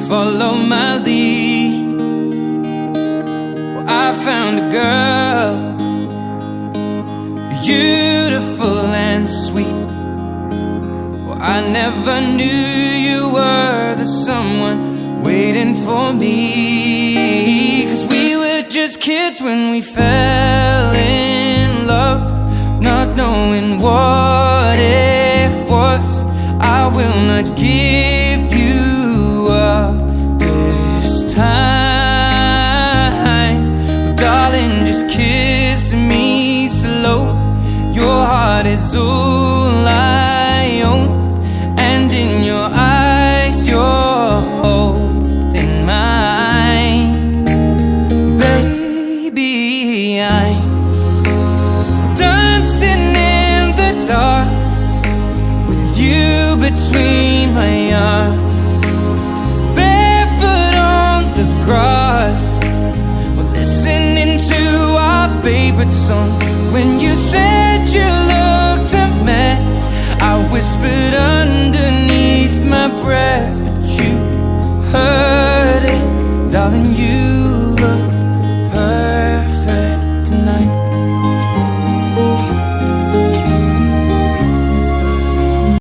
follow my lead. Well, I found a girl, beautiful and sweet. Well, I never knew you were the someone waiting for me. 'Cause we were just kids when we fell in love, not knowing what it was. I will not give you up this time. Darling, just kiss me slow. Your heart is all I own, and in your eyes you're holding mine. Baby, I'm dancing in the dark with you between my arms, barefoot on the grass. We're listening to our favorite song. When you said you looked a mess, I whispered underneath